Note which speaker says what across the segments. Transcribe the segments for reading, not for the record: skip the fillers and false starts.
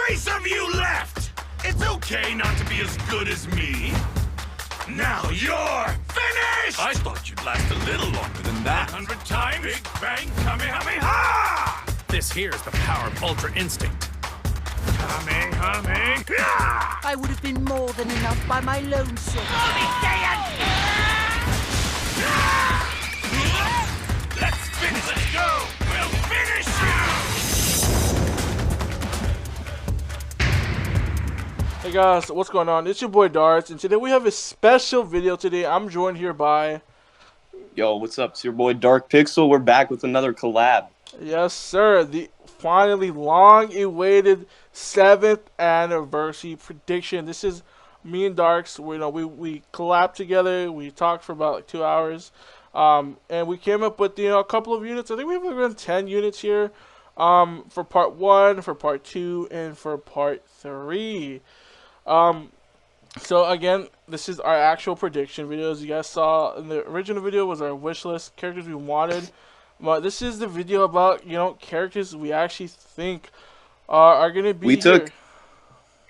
Speaker 1: trace of you left! It's okay not to be as good as me. Now you're finished! I thought you'd last a little longer than that. 100 times? Big Bang Kamehameha!
Speaker 2: This here is the power of Ultra Instinct.
Speaker 1: Kamehameha!
Speaker 3: I would have been more than enough by my lonesome.
Speaker 1: Let's finish! Let's go! We'll finish you!
Speaker 4: Hey guys, what's going on? It's your boy Darts, and today we have a special video today. I'm joined here by...
Speaker 5: Yo, what's up? It's your boy Dark Pixel. We're back with another collab.
Speaker 4: Yes, sir. The finally long-awaited 7th anniversary prediction. This is me and Darks. We collabed together. We talked for about like 2 hours, and we came up with a couple of units. I think we have around 10 units here, for part 1, for part 2, and for part 3. So again, this is our actual prediction videos. You guys saw in the original video was our wish list characters we wanted. But this is the video about, characters we actually think are going to be here.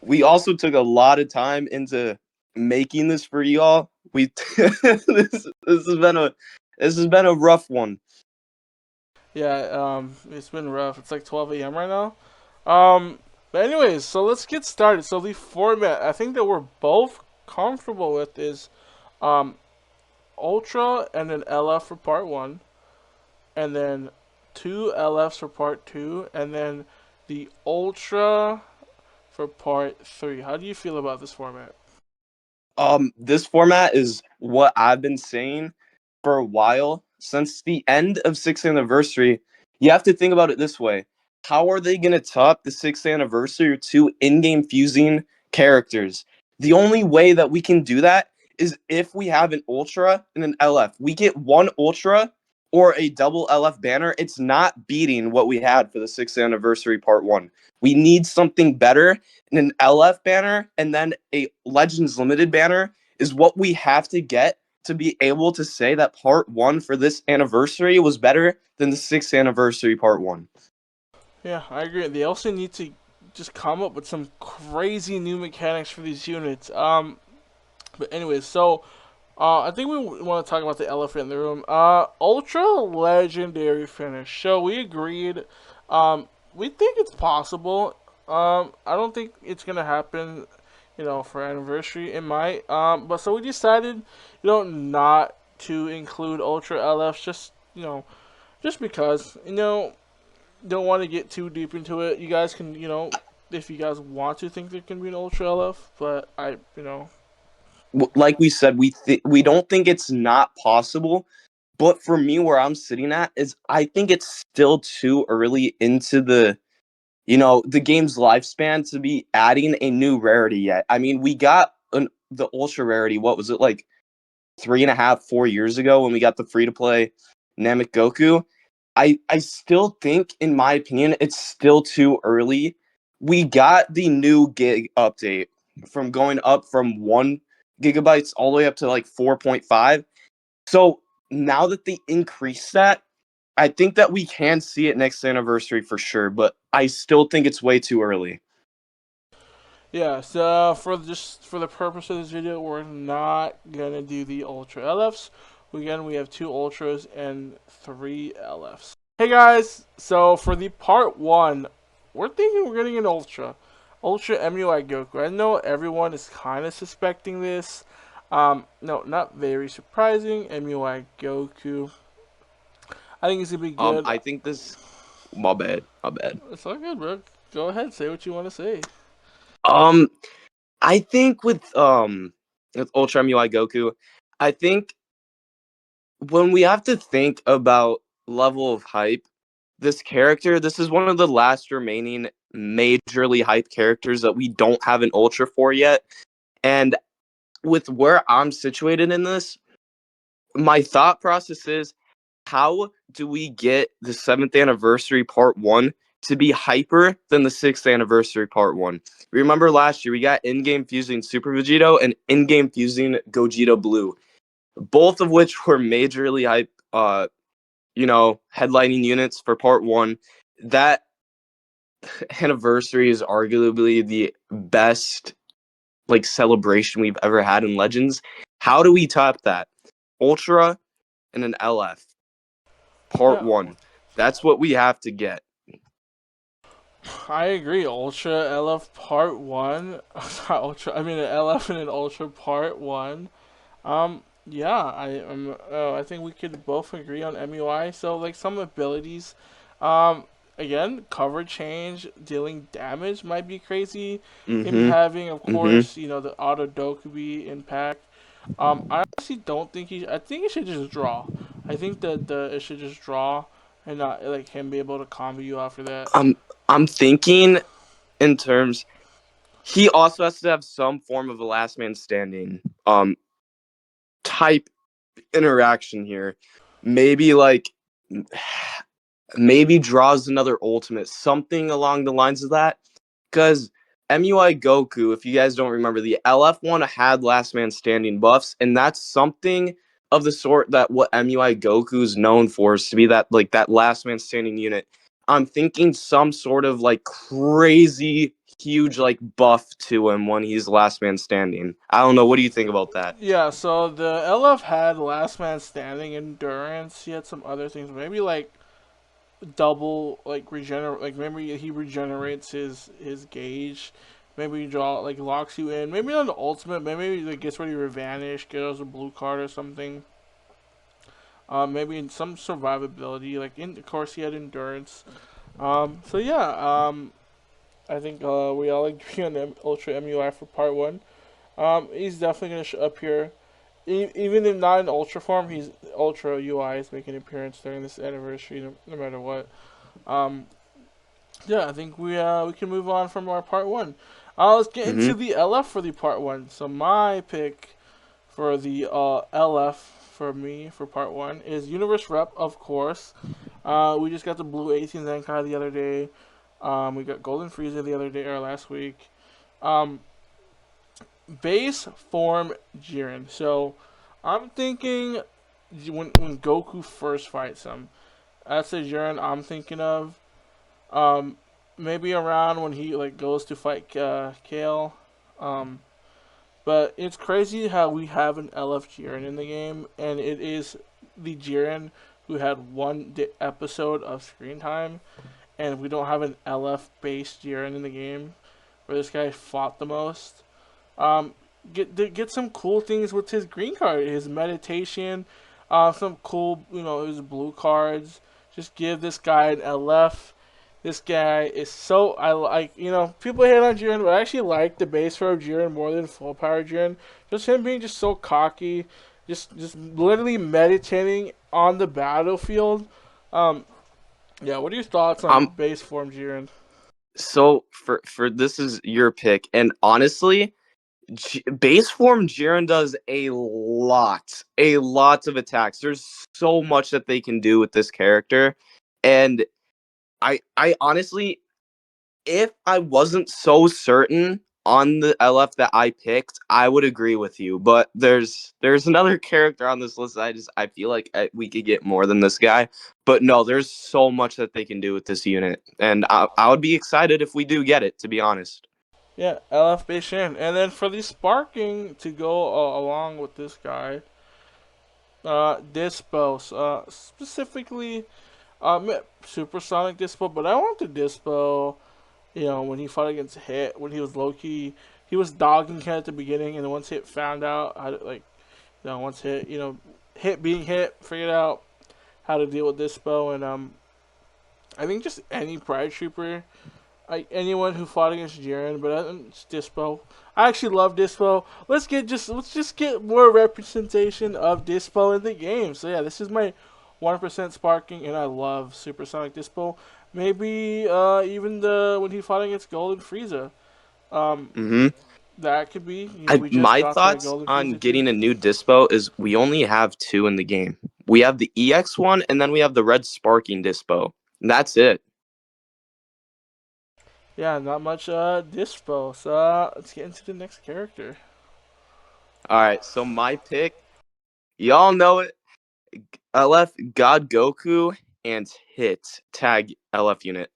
Speaker 5: We also took a lot of time into making this for y'all. This has been a rough one.
Speaker 4: Yeah, it's been rough. It's like 12 a.m. right now. But anyways, so let's get started. So the format I think that we're both comfortable with is Ultra and then LF for part 1. And then 2 LFs for part 2, and then the Ultra for part 3. How do you feel about this format?
Speaker 5: This format is what I've been saying for a while. Since the end of 6th anniversary, you have to think about it this way. How are they going to top the 6th anniversary with 2 in-game fusing characters? The only way that we can do that is if we have an Ultra and an LF. We get one Ultra or a double LF banner, it's not beating what we had for the 6th anniversary part 1. We need something better, and an LF banner and then a Legends Limited banner is what we have to get to be able to say that part 1 for this anniversary was better than the 6th anniversary part 1.
Speaker 4: Yeah, I agree. They also need to just come up with some crazy new mechanics for these units. But anyways, so... I think we want to talk about the elephant in the room. Ultra legendary finish. So we agreed. We think it's possible. I don't think it's gonna happen, for anniversary. It might. But so we decided, not to include Ultra LFs. Just because, don't want to get too deep into it. You guys can, if you guys want to think there can be an Ultra LF, but
Speaker 5: like we said, we don't think it's not possible, but for me, where I'm sitting at is I think it's still too early into the game's lifespan to be adding a new rarity yet. I mean, we got the Ultra rarity. What was it, like 3.5, 4 years ago when we got the free-to-play Namek Goku? I still think, in my opinion, it's still too early. We got the new gig update from going up from 1 gigabytes all the way up to like 4.5. So now that they increase that, I think that we can see it next anniversary for sure, but I still think it's way too early.
Speaker 4: Yeah, so for the purpose of this video, we're not gonna do the Ultra LFs. Again, we have 2 Ultras and 3 LFs. Hey guys, so for the part 1, we're thinking we're getting an Ultra MUI Goku. I know everyone is kind of suspecting this. No, not very surprising. MUI Goku. I think it's gonna be good.
Speaker 5: I think this. My bad.
Speaker 4: It's all good, bro. Go ahead, say what you want to say.
Speaker 5: I think with Ultra MUI Goku, I think when we have to think about level of hype, this is one of the last remaining majorly hyped characters that we don't have an Ultra for yet. And with where I'm situated in this, my thought process is, how do we get the 7th anniversary part 1 to be hyper than the 6th anniversary part 1? Remember last year we got in-game fusing Super Vegito and in-game fusing Gogeta Blue, both of which were majorly hype, headlining units for part 1. That anniversary is arguably the best like celebration we've ever had in Legends. How do we top that? Ultra and an LF part
Speaker 4: Yeah,
Speaker 5: 1. That's what we have to get.
Speaker 4: I agree. Ultra LF Part One, not Ultra. I mean, an LF and an Ultra Part One. Yeah, I think we could both agree on MUI. So like some abilities, um, again, cover change, dealing damage might be crazy. Him
Speaker 5: Mhm.
Speaker 4: having, of
Speaker 5: Mhm.
Speaker 4: course, the auto Dokubi impact. I honestly don't think he. I think he should just draw. I think that it should just draw and not like him be able to combo you after that.
Speaker 5: I'm thinking in terms he also has to have some form of a last man standing type interaction here. Maybe like maybe draws another ultimate, something along the lines of that. Because MUI Goku, if you guys don't remember, the LF1 had last man standing buffs, and that's something of the sort that what MUI Goku is known for is to be that like that last man standing unit. I'm thinking some sort of like crazy huge like buff to him when he's last man standing. I don't know. What do you think about that?
Speaker 4: Yeah, so the LF had last man standing endurance. He had some other things, maybe like double like regenerate. Like maybe he regenerates his gauge. Maybe he draw like locks you in. Maybe on the ultimate. Maybe like gets ready to vanish, gets a blue card or something. Maybe in some survivability. Like of course he had endurance. So yeah. I think we all agree on Ultra MUI for part one. He's definitely gonna up here. Even if not in Ultra form, he's Ultra UI is making an appearance during this anniversary, no matter what. Um, yeah, I think we can move on from our part one. Let's get
Speaker 5: Mm-hmm.
Speaker 4: into the LF for the part one. So my pick for the LF for me for part one is Universe Rep, of course. We just got the Blue 18 Zenkai the other day. We got Golden Frieza the other day or last week. Um, Base form Jiren. So I'm thinking when Goku first fights him, that's the Jiren I'm thinking of. Um, Maybe around when he like goes to fight Kale. Um, but it's crazy how we have an LF Jiren in the game, and it is the Jiren who had one episode of screen time, and we don't have an LF based Jiren in the game where this guy fought the most. Um, get some cool things with his green card, his meditation, some cool his blue cards. Just give this guy an LF. This guy is so I like people hate on Jiren, but I actually like the base form Jiren more than full power Jiren. Just him being just so cocky, just literally meditating on the battlefield. Um, yeah, what are your thoughts on
Speaker 5: Um.
Speaker 4: base form Jiren?
Speaker 5: So for this is your pick, and honestly, base form Jiren does a lot of attacks. There's so much that they can do with this character, and I honestly, if I wasn't so certain on the LF that I picked, I would agree with you. But there's another character on this list. I feel like we could get more than this guy. But no, there's so much that they can do with this unit, and I would be excited if we do get it. To be honest.
Speaker 4: Yeah, LF base Jiren, and then for the sparking to go along with this guy, Dispo, specifically Supersonic Dispo, but I want the Dispo. When he fought against Hit, when he was low key, he was dogging Hit at the beginning, and then once Hit found out how to once Hit, Hit being Hit, figured out how to deal with Dispo, and I think just any Pride Trooper, like anyone who fought against Jiren, but it's Dispo. I actually love Dispo. Let's just get more representation of Dispo in the game. So yeah, this is my 1% sparking, and I love Supersonic Dispo. Maybe even the when he fought against Golden Frieza. Um,
Speaker 5: Hmm.
Speaker 4: that could be. We just
Speaker 5: My
Speaker 4: got the
Speaker 5: thoughts
Speaker 4: Golden
Speaker 5: on
Speaker 4: Frieza too.
Speaker 5: getting a new Dispo is we only have two in the game. We have the EX one, and then we have the red sparking Dispo. And that's it.
Speaker 4: Yeah, not much Dispo. So let's get into the next character.
Speaker 5: All right, so my pick, y'all know it. LF God Goku and Hit tag LF unit.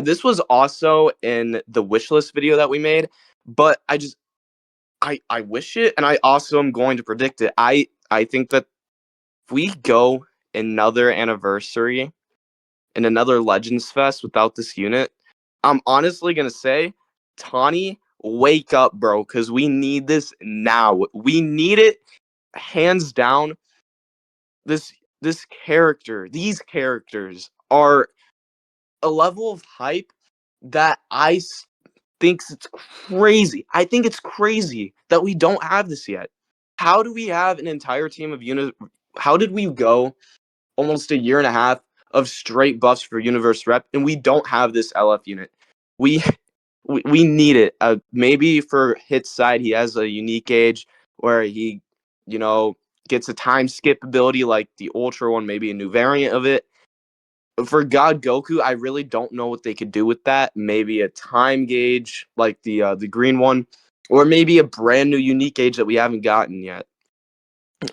Speaker 5: this was also in the wish list video that we made, but I wish it, and I also am going to predict it. I think that if we go another anniversary and another Legends Fest without this unit, I'm honestly gonna say, Tawny, wake up, bro, because we need this now. We need it hands down. This character, these characters are a level of hype that thinks it's crazy. I think it's crazy that we don't have this yet. How do we have an entire team of unit? How did we go almost a year and a half of straight buffs for Universe Rep, and we don't have this LF unit? We we need it. Maybe for Hit's side, he has a unique age where he, you know, gets a time skip ability like the Ultra one, maybe a new variant of it. For God Goku, I really don't know what they could do with that. Maybe a time gauge like the green one, or maybe a brand new unique gauge that we haven't gotten yet.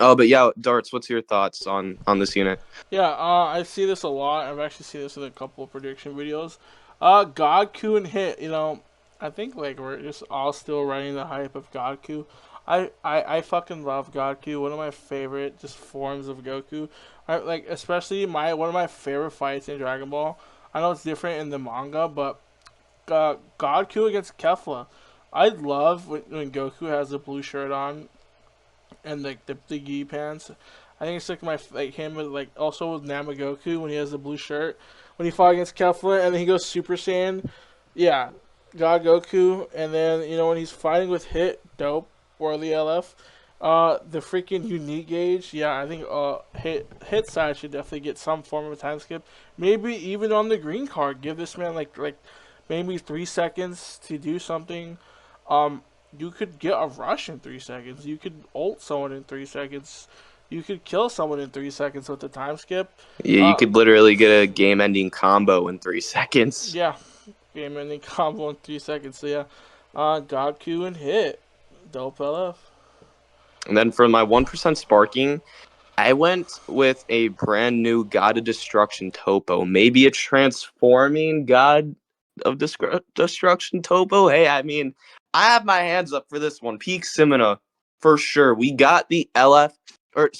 Speaker 5: Oh, but yeah, Darts, what's your thoughts on this unit?
Speaker 4: Yeah, I see this a lot. I've actually seen this in a couple of prediction videos. Goku and Hit, I think like we're just all still running the hype of Goku. I fucking love Goku. One of my favorite just forms of Goku. Like especially one of my favorite fights in Dragon Ball. I know it's different in the manga, but Goku against Kefla. I love when Goku has the blue shirt on and like the gi pants. I think it's like him with like also with Namagoku when he has the blue shirt when he fought against Kefla and then he goes Super Saiyan. Yeah, God Goku, and then when he's fighting with Hit, dope or the LF. The freaking unique gauge, yeah, I think hit side should definitely get some form of a time skip. Maybe even on the green card, give this man like maybe 3 seconds to do something. You could get a rush in 3 seconds. You could ult someone in 3 seconds. You could kill someone in 3 seconds with the time skip.
Speaker 5: Yeah, you could literally get a game-ending combo in 3 seconds.
Speaker 4: Yeah, game ending combo in 3 seconds. So yeah, Goku and Hit, dope LF.
Speaker 5: And then for my 1% sparking, I went with a brand new God of Destruction Topo. Maybe a transforming God of Destruction Topo. Hey, I mean, I have my hands up for this one. Peak Simina, for sure. We got the LF, or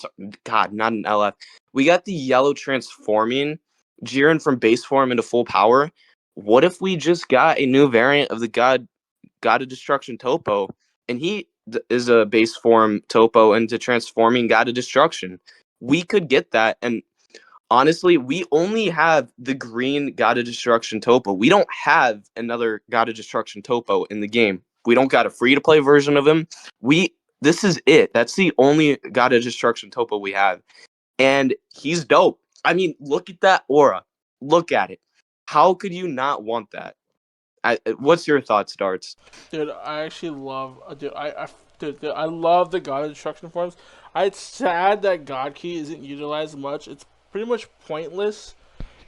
Speaker 5: God, not an LF. We got the yellow transforming Jiren from base form into full power. What if we just got a new variant of the God of Destruction Topo, and he is a base form Topo into transforming God of Destruction? We could get that, and honestly, we only have the green God of Destruction Topo. We don't have another God of Destruction Topo in the game. We don't got a free-to-play version of him. This is it. That's the only God of Destruction Topo we have, and he's dope. I mean, look at that aura. Look at it. How could you not want that? What's your thoughts, Darts?
Speaker 4: Dude, I actually love, dude, I love the God of Destruction forms. It's sad that God Key isn't utilized much. It's pretty much pointless.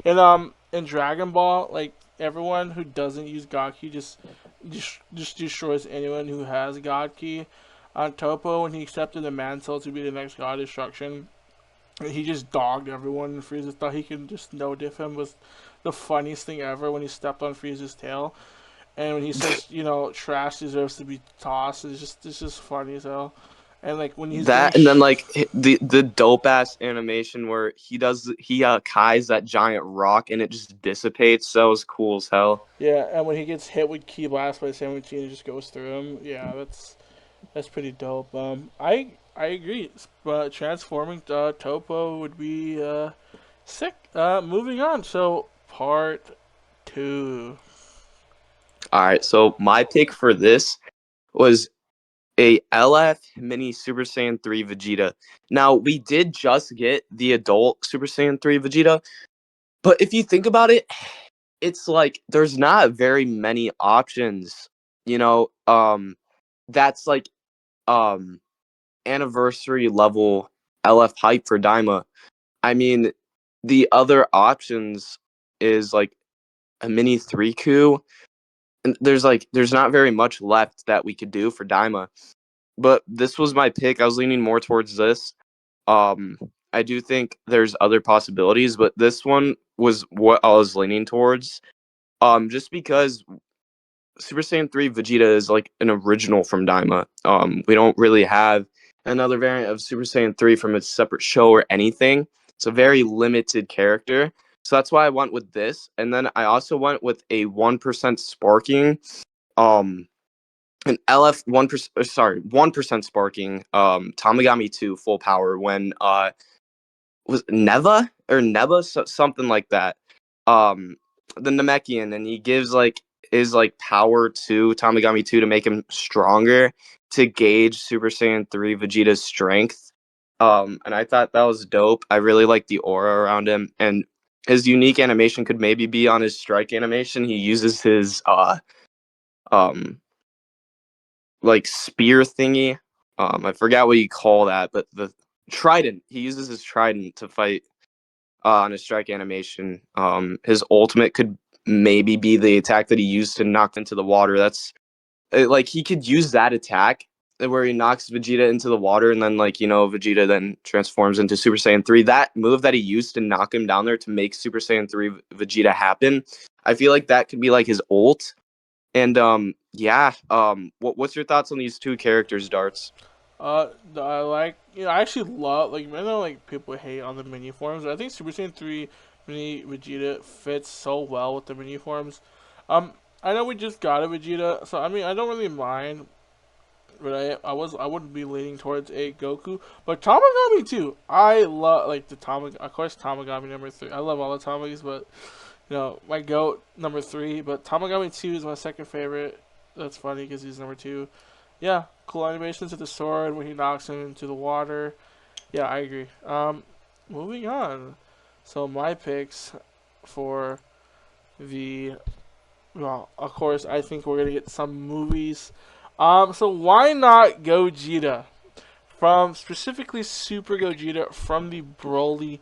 Speaker 4: In Dragon Ball, like everyone who doesn't use God Key just destroys anyone who has God Key. On Topo, when he accepted the mantle to be the next God of Destruction, he just dogged everyone. And Frieza thought he could just no diff him. Was the funniest thing ever when he stepped on Frieza's tail. And when he says, trash deserves to be tossed, it's just funny as hell. And like when he's
Speaker 5: That, and then like the dope ass animation where he kais that giant rock and it just dissipates. That was cool as hell.
Speaker 4: yeah, and when he gets hit with Key Blast by San Martin, it just goes through him. Yeah, that's pretty dope. I agree. But transforming Topo would be sick. Moving on. So part 2.
Speaker 5: All right, so my pick for this was a LF Mini Super Saiyan 3 Vegeta. Now, we did just get the adult Super Saiyan 3 Vegeta, but if you think about it, it's like there's not very many options, that's like um anniversary level LF hype for Daima. I mean, the other options is like a mini 3Ku, and there's not very much left that we could do for Daima. But this was my pick. I was leaning more towards this. I do think there's other possibilities, but this one was what I was leaning towards. Just because Super Saiyan 3 Vegeta is like an original from Daima. We don't really have another variant of Super Saiyan 3 from a separate show or anything. It's a very limited character. So that's why I went with this. And then I also went with a 1% sparking, um, an LF 1%, sorry, 1% sparking, Tamagami 2 full power when, was it Neva or Neba, something like that. Um, the Namekian, and he gives like his like power to Tamagami 2 to make him stronger to gauge Super Saiyan 3 Vegeta's strength. And I thought that was dope. I really like the aura around him, and his unique animation could maybe be on his strike animation. He uses his um like spear thingy. I forgot what you call that, but the trident. He uses his trident to fight on his strike animation. His ultimate could maybe be the attack that he used to knock into the water. That's like he could use that attack where he knocks Vegeta into the water, and then like Vegeta then transforms into Super Saiyan 3. That move that he used to knock him down there to make Super Saiyan 3 Vegeta happen, I feel like that could be like his ult. And yeah, what's your thoughts on these two characters, Darts?
Speaker 4: I like, I actually love, like, I know, like, people hate on the mini forms, but I think Super Saiyan 3 mini Vegeta fits so well with the mini forms. Um, I know we just got a Vegeta, so, I mean, I don't really mind, but I wouldn't be leaning towards a Goku, but Tamagami too. I love, like, of course, Tamagami number 3. I love all the Tamamis, but, my GOAT number 3, but Tamagami 2 is my second favorite. That's funny because he's number 2. Yeah, cool animations with the sword when he knocks him into the water. Yeah, I agree. Moving on. So my picks for the, well, of course, I think we're gonna get some movies. So why not Gogeta from specifically Super Gogeta from the Broly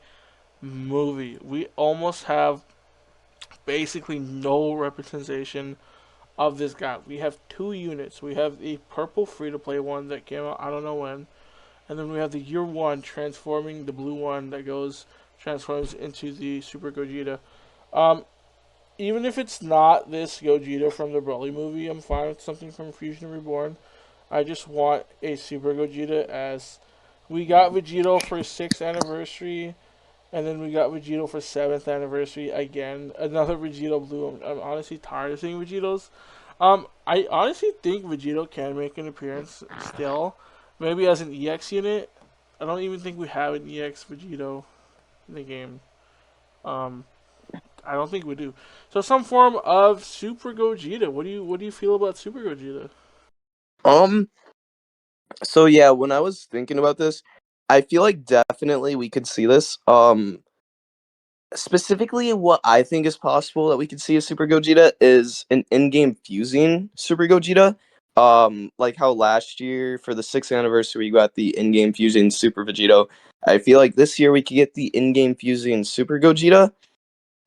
Speaker 4: movie? We almost have basically no representation of this guy. We have two units. We have the purple free to play one that came out I don't know when, and then we have the year one transforming the blue one that transforms into the Super Gogeta. Um, Even if it's not this Gogeta from the Broly movie, I'm fine with something from Fusion Reborn. I just want a Super Gogeta as we got Vegito for 6th anniversary, and then we got Vegito for 7th anniversary again. Another Vegito Blue. I'm honestly tired of seeing Vegetos. I honestly think Vegito can make an appearance still. Maybe as an EX unit. I don't even think we have an EX Vegito in the game. Um, I don't think we do. So some form of Super Gogeta. What do you feel about Super Gogeta?
Speaker 5: Um, so yeah, when I was thinking about this, I feel like definitely we could see this. Specifically, what I think is possible that we could see a Super Gogeta is an in-game fusing Super Gogeta. Like how last year for the 6th anniversary we got the in-game fusing Super Vegito. I feel like this year we could get the in-game fusing Super Gogeta.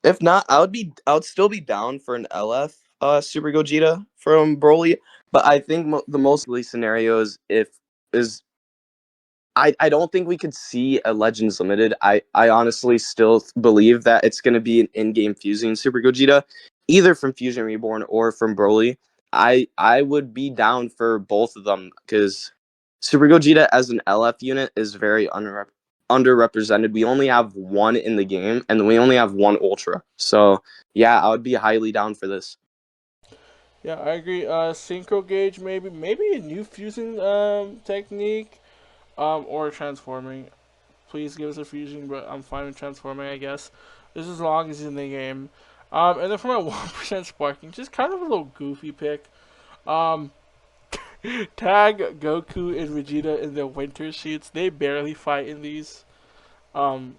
Speaker 5: If not, I would still be down for an LF Super Gogeta from Broly. But I think the most likely scenario is I don't think we could see a Legends Limited. I honestly still believe that it's going to be an in-game fusing Super Gogeta, either from Fusion Reborn or from Broly. I would be down for both of them because Super Gogeta as an LF unit is very underrepresented. We only have one in the game, and we only have one Ultra. So yeah, I would be highly down for this.
Speaker 4: Yeah, I agree. Synchro gauge, maybe a new fusing technique, or transforming. Please give us a fusion, but I'm fine with transforming, I guess. Just as long as it's in the game. And then for my 1% sparking, just kind of a little goofy pick. Um, Tag Goku and Vegeta in their winter suits. They barely fight in these. Um,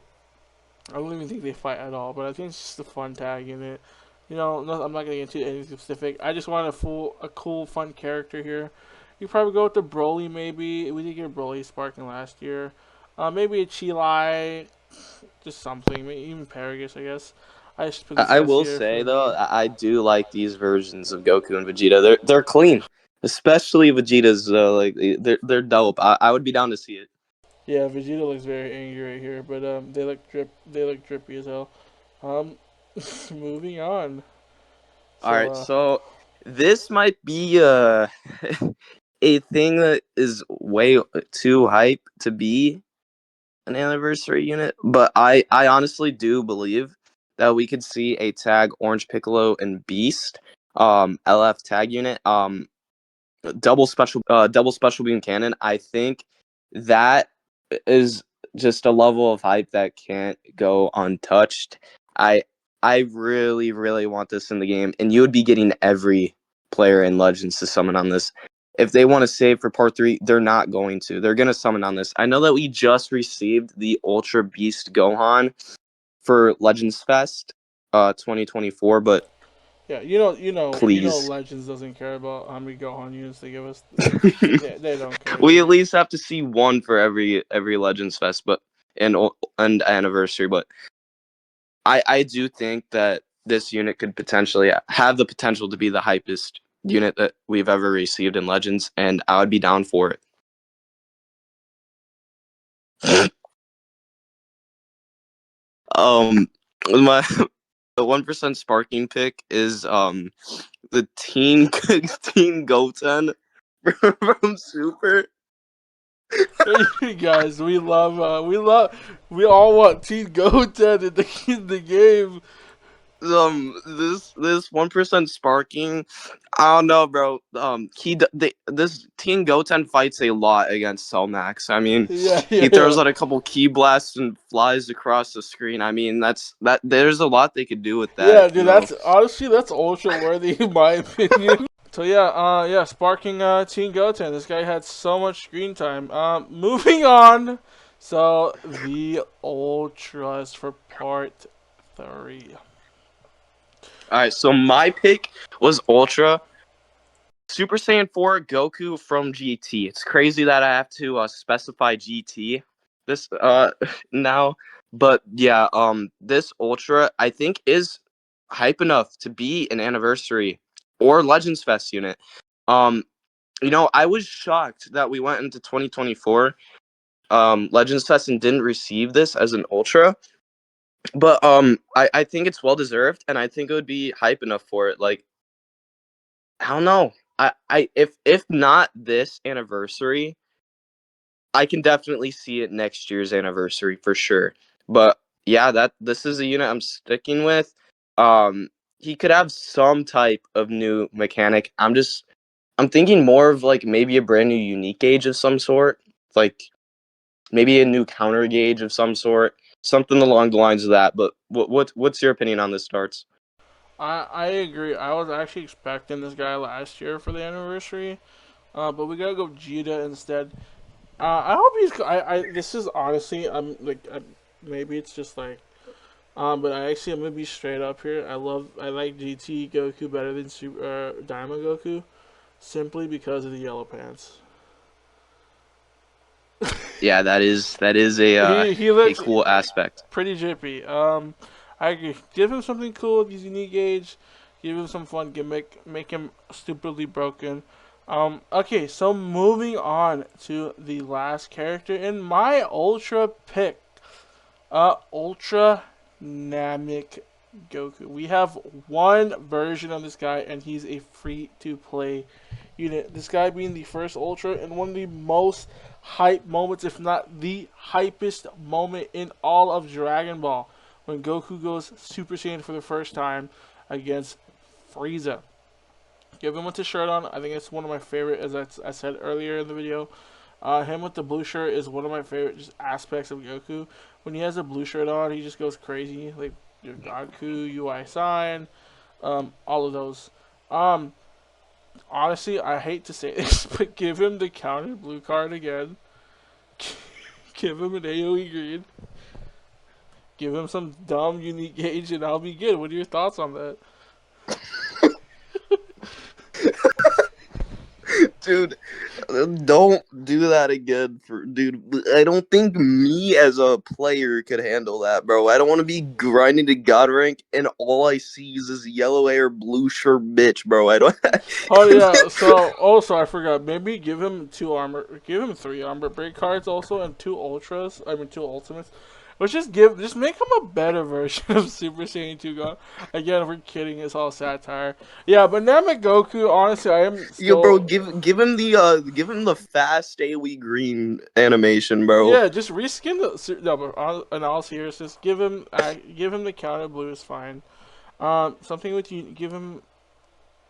Speaker 4: I don't even think they fight at all, but I think it's just a fun tag in it. No, I'm not gonna get into anything specific. I just want a cool, fun character here. You probably go with the Broly, maybe. We did get Broly sparking last year. Maybe a Chilai, just something. Maybe even Paragus, I guess. I just put this
Speaker 5: I
Speaker 4: S
Speaker 5: will
Speaker 4: here
Speaker 5: say
Speaker 4: for
Speaker 5: though,
Speaker 4: the.
Speaker 5: I do like these versions of Goku and Vegeta. They're clean, especially Vegeta's. Like they're dope. I would be down to see it.
Speaker 4: Yeah, Vegeta looks very angry right here, but they look drippy as hell. Um, moving on.
Speaker 5: All
Speaker 4: So
Speaker 5: right, so this might be a thing that is way too hype to be an anniversary unit, but I honestly do believe that we could see a tag Orange Piccolo and Beast LF tag unit double special beam cannon. I think that is just a level of hype that can't go untouched. I I really want this in the game, and you would be getting every player in Legends to summon on this. If they want to save for part 3, they're not going to. They're going to summon on this. I know that we just received the Ultra Beast Gohan for Legends Fest 2024, but
Speaker 4: yeah,
Speaker 5: please.
Speaker 4: Legends doesn't care about how many Gohan units they give us. They don't care,
Speaker 5: We
Speaker 4: dude.
Speaker 5: at least have to see one for every Legends Fest, but and anniversary. But I do think that this unit could potentially have the potential to be the hypest unit that we've ever received in Legends, and I would be down for it. My the 1% sparking pick is the Teen Goten from Super.
Speaker 4: Hey guys, we all want Team Goten in the game.
Speaker 5: This 1% sparking, I don't know, bro. This Teen Goten fights a lot against Cellmax. I mean,
Speaker 4: Yeah,
Speaker 5: he
Speaker 4: yeah,
Speaker 5: throws
Speaker 4: yeah.
Speaker 5: out a couple key blasts and flies across the screen. I mean, that there's a lot they could do with that,
Speaker 4: Yeah, dude,
Speaker 5: you know.
Speaker 4: that's honestly that's ultra worthy in my opinion. So yeah, sparking Teen Goten. This guy had so much screen time. Moving on. So the ultras for part 3.
Speaker 5: All right, so my pick was Ultra Super Saiyan 4 Goku from GT. It's crazy that I have to specify GT this now, but yeah, this Ultra I think is hype enough to be an anniversary or Legends Fest unit. Um, I was shocked that we went into 2024 Legends Fest and didn't receive this as an Ultra, but I think it's well deserved, and I think it would be hype enough for it. Like, I don't know. If not this anniversary, I can definitely see it next year's anniversary for sure. But yeah, that this is a unit I'm sticking with. Um, he could have some type of new mechanic. I'm thinking more of like maybe a brand new unique gauge of some sort, like maybe a new counter gauge of some sort, something along the lines of that. But what's your opinion on this, Starts?
Speaker 4: I agree. I was actually expecting this guy last year for the anniversary, but we gotta go Vegeta instead. I hope he's. This is honestly. Maybe it's just like. But I'm gonna be straight up here. I like GT Goku better than Daima Goku, simply because of the yellow pants.
Speaker 5: Yeah, that is
Speaker 4: He
Speaker 5: a
Speaker 4: looks
Speaker 5: cool aspect.
Speaker 4: pretty jippy. I agree. Give him something cool with his unique age. Give him some fun gimmick. Make him stupidly broken. Okay, so moving on to the last character in my ultra pick. Ultra Namek Goku. We have one version of this guy, and he's a free-to-play unit. This guy being the first Ultra and one of the most hype moments, if not the hypest moment in all of Dragon Ball, when Goku goes Super Saiyan for the first time against Frieza. Give him with the shirt on. I think it's one of my favorite, as I said earlier in the video. Him with the blue shirt is one of my favorite just aspects of Goku. When he has a blue shirt on, he just goes crazy. Like your Goku, UI sign, all of those. Honestly, I hate to say this, but give him the counter blue card again. Give him an AoE green. Give him some dumb unique gauge, and I'll be good. What are your thoughts on that?
Speaker 5: Dude, don't do that again dude. I don't think me as a player could handle that, bro. I don't want to be grinding to god rank and all I see is this yellow hair blue shirt bitch, bro. I don't.
Speaker 4: Oh yeah. So also I forgot. Maybe give him 3 armor break cards also, and 2 ultras. I mean 2 ultimates, Let's just make him a better version of Super Saiyan 2 Gohan. Again, if we're kidding, it's all satire. Yeah, but Goku, honestly, I am
Speaker 5: Yo, bro,
Speaker 4: still.
Speaker 5: give him the fast AoE green animation, bro.
Speaker 4: Yeah, just reskin the. No, but in all seriousness, give him the counter blue is fine. Something with you, give him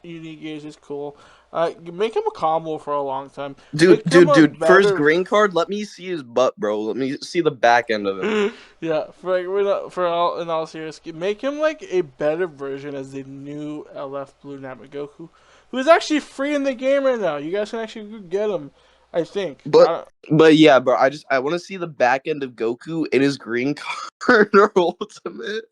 Speaker 4: unique gauge is cool. Make him a combo for a long time.
Speaker 5: Dude,
Speaker 4: Make him a
Speaker 5: first
Speaker 4: better.
Speaker 5: green card, let me see his butt, bro. Let me see the back end of him.
Speaker 4: Yeah, in all seriousness, make him like a better version as the new LF Blue Goku, who is actually free in the game right now. You guys can actually go get him, I think.
Speaker 5: But yeah, bro, I want to see the back end of Goku in his green card or ultimate.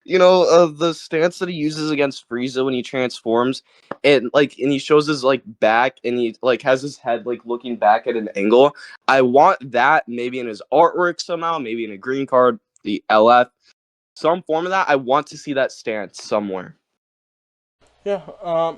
Speaker 5: You know, the stance that he uses against Frieza when he transforms, and he shows his like back, and he like has his head like looking back at an angle. I want that maybe in his artwork somehow, maybe in a green card, the LF, some form of that. I want to see that stance somewhere.
Speaker 4: Yeah,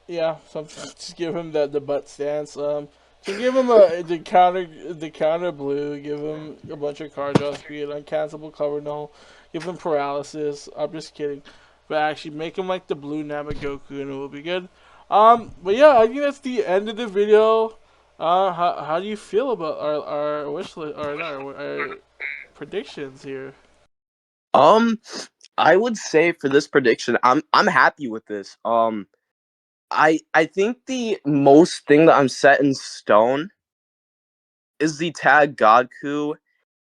Speaker 4: yeah. Just give him the butt stance. To give him the counter blue. Give him a bunch of card draw speed, uncancelable cover null. Give him paralysis. I'm just kidding, but actually make him like the blue Goku, and it will be good. But yeah, I think that's the end of the video. How do you feel about our wish list or our predictions here?
Speaker 5: I would say for this prediction, I'm happy with this. I think the most thing that I'm set in stone is the tag Godku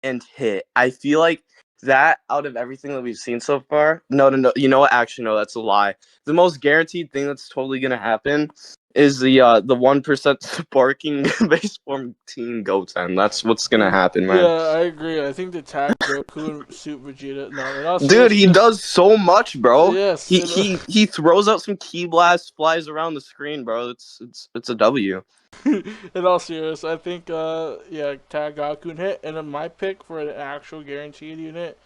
Speaker 5: and hit. I feel like that out of everything that we've seen so far. No. You know what? Actually, no, that's a lie. The most guaranteed thing that's totally gonna happen is the 1% sparking base form Team Goten. That's what's gonna happen,
Speaker 4: Yeah,
Speaker 5: man.
Speaker 4: I agree. I think the tag Goku and Super Vegeta. No, they're not
Speaker 5: Dude,
Speaker 4: serious.
Speaker 5: he does so much, bro.
Speaker 4: Yes.
Speaker 5: He throws out some key blasts, flies around the screen, bro. It's a W.
Speaker 4: In all seriousness, I think yeah, tag Goku and hit, and then my pick for an actual guaranteed unit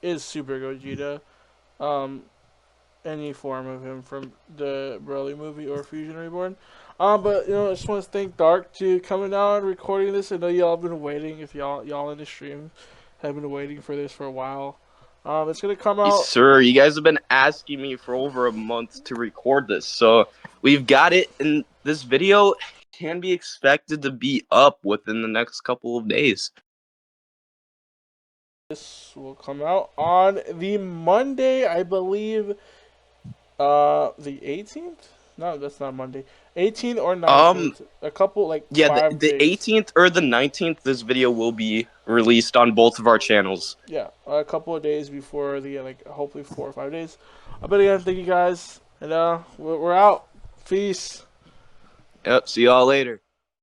Speaker 4: is Super Gogeta. Um, any form of him from the Broly movie or Fusion Reborn. But I just want to thank Dark to coming out and recording this. I know y'all have been waiting. If y'all in the stream have been waiting for this for a while. It's gonna come
Speaker 5: Yes,
Speaker 4: out.
Speaker 5: sir, you guys have been asking me for over a month to record this, so we've got it. And this video can be expected to be up within the next couple of days.
Speaker 4: This will come out on the Monday, I believe. The 18th? No, that's not Monday. 18th or 19th. A couple like
Speaker 5: Yeah,
Speaker 4: 5
Speaker 5: the
Speaker 4: days.
Speaker 5: 18th or the 19th, this video will be released on both of our channels.
Speaker 4: Yeah, a couple of days before the hopefully 4 or 5 days. But again, thank you guys, and we're out. Peace.
Speaker 5: Yep, see y'all later.